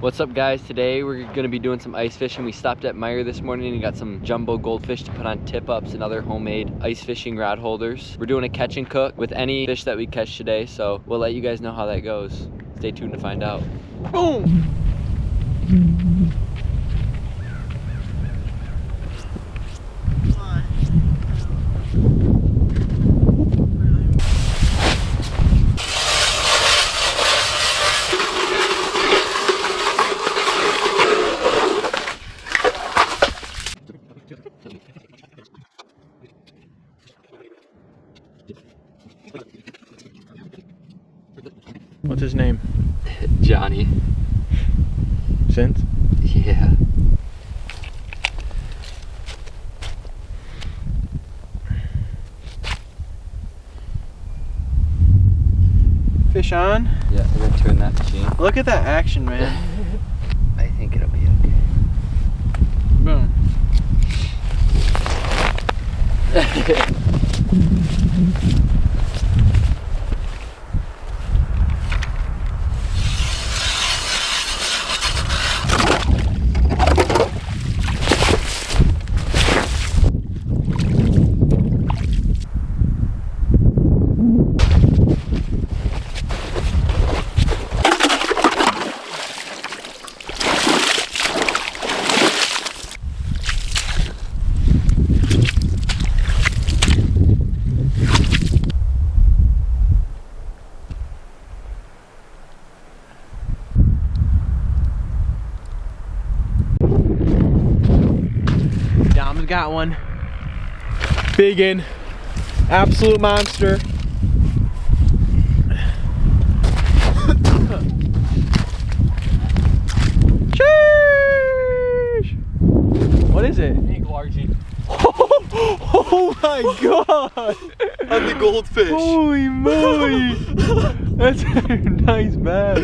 What's up guys? Today we're gonna be doing some ice fishing. We stopped at Meyer this morning and got some jumbo goldfish to put on tip-ups and other homemade ice fishing rod holders. We're doing a catch and cook with any fish that we catch today, so we'll let you guys know how that goes. Stay tuned to find out. Boom! What's his name? Johnny. Since? Yeah. Fish on? Yeah, we're gonna turn that machine. Look at that action, man. I think it'll be okay. Boom. Dom's got one. Biggin. Absolute monster. Sheesh! What is it? Big largie. Oh my god! On the goldfish. Holy moly! That's a nice bass.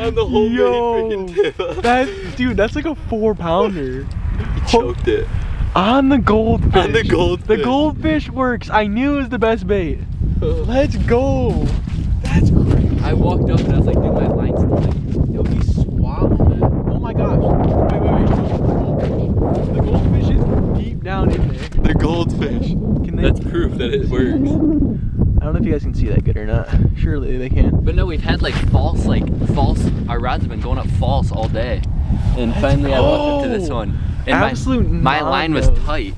On the whole freaking tip. Dude, that's like a 4-pounder. He choked it. On the goldfish. On the goldfish. The goldfish works. I knew it was the best bait. Let's go. That's crazy. I walked up and I was like, dude, my line's tight. Yo, he swallowed it. Oh my gosh. Wait. The goldfish is deep down in there. The goldfish. Can they? That's proof that it works. I don't know if you guys can see that good or not. Surely they can. But no, we've had like false, our rods have been going up false all day. And finally I walked up to this one. And my line was tight.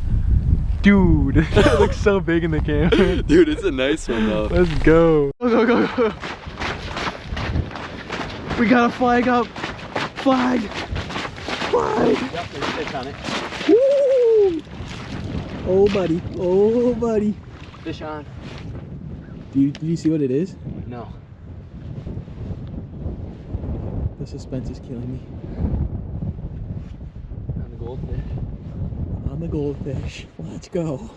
Dude, it looks so big in the camera. Dude, it's a nice one though. Let's go. Go. We got a flag up. Flag. Yep, there's fish on it. Woo! Oh buddy. Fish on. Do you see what it is? No. The suspense is killing me. On the goldfish. On the goldfish. Let's go.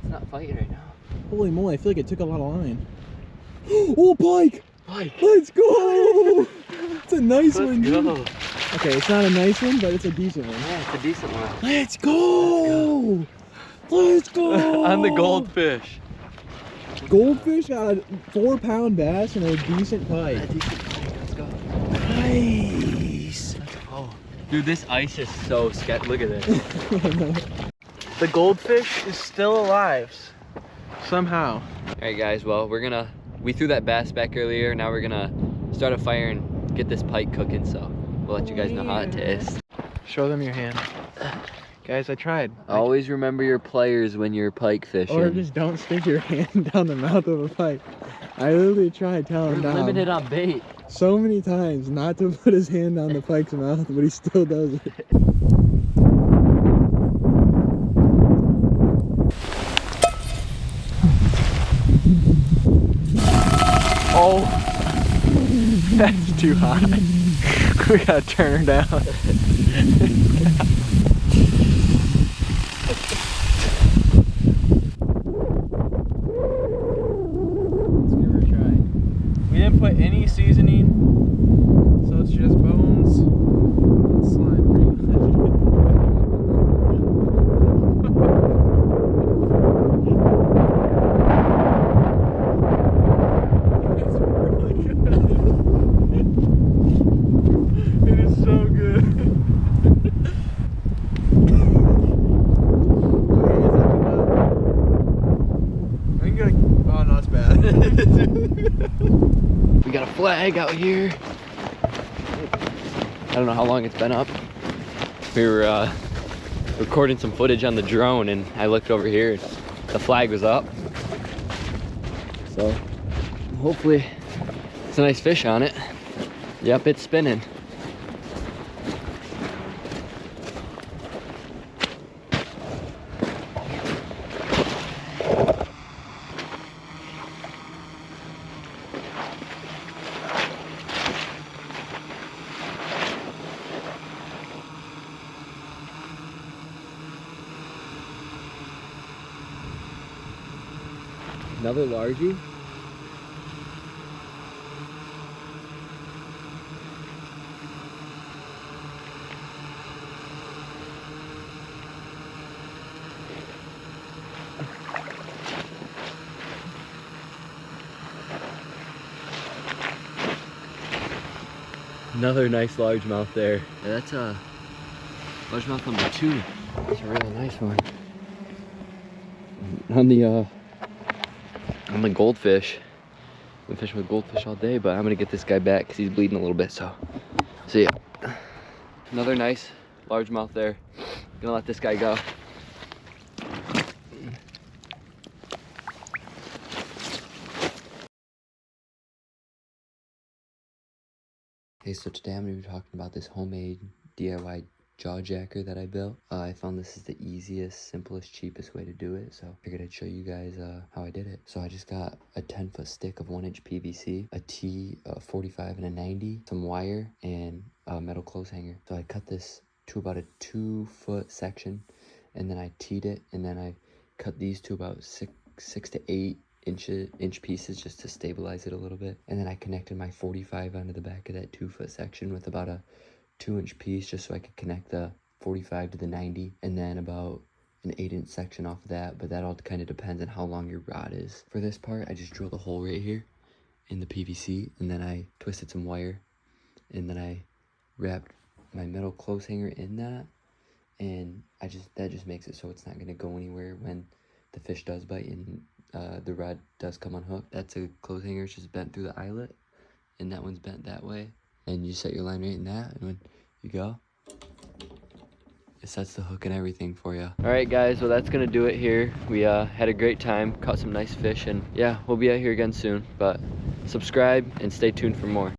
It's not fighting right now. Holy moly, I feel like it took a lot of line. Oh, pike! Pike! Let's go! It's a nice one, dude. Let's go. Okay, it's not a nice one, but it's a decent one. Yeah, it's a decent one. Let's go! Let's go! On the goldfish. Goldfish got a 4-pound bass and a decent pike. A decent pike. Let's go. Nice! Let's go. Dude, this ice is so sketchy. Look at this. The goldfish is still alive. Somehow. Alright guys, well, we threw that bass back earlier. Now we're gonna start a fire and get this pike cooking, so we'll let you guys know how it tastes. Show them your hand. Guys, I tried. Always remember your players when you're pike fishing. Or just don't stick your hand down the mouth of a pike. I literally tried telling We're Dom limited on bait. so many times not to put his hand down the pike's mouth, but he still does it. Oh, that's too hot. We gotta turn her down. We didn't put any seasoning, so it's just bones and slime. It's really good. We got a flag out here. I don't know how long it's been up. We were recording some footage on the drone and I looked over here and the flag was up. So hopefully it's a nice fish on it. Yep, it's spinning. Another largie. Another nice largemouth there. Yeah, that's largemouth number 2. It's a really nice one. On the goldfish. I've been fishing with goldfish all day, but I'm gonna get this guy back because he's bleeding a little bit, so see ya. Another nice largemouth there. Gonna let this guy go. Hey, so today I'm gonna be talking about this homemade DIY jaw jacker that I built. I found this is the easiest, simplest, cheapest way to do it, so I figured I'd show you guys how I did it. So I just got a 10-foot stick of 1-inch PVC, a T, a 45 and a 90, some wire, and a metal clothes hanger. So I cut this to about a 2-foot section, and then I teed it, and then I cut these to about 6 to 8 inch pieces just to stabilize it a little bit. And then I connected my 45 onto the back of that 2-foot section with about a 2-inch piece just so I could connect the 45 to the 90, and then about an 8-inch section off of that, but that all kind of depends on how long your rod is. For this part, I just drilled a hole right here in the PVC, and then I twisted some wire, and then I wrapped my metal clothes hanger in that, and that just makes it so it's not going to go anywhere when the fish does bite and the rod does come unhooked. That's a clothes hanger, it's just bent through the eyelet, and that one's bent that way. And you set your line right in that, and when you go, it sets the hook and everything for you. All right, guys, well, that's gonna do it here. We had a great time, caught some nice fish, and yeah, we'll be out here again soon. But subscribe and stay tuned for more.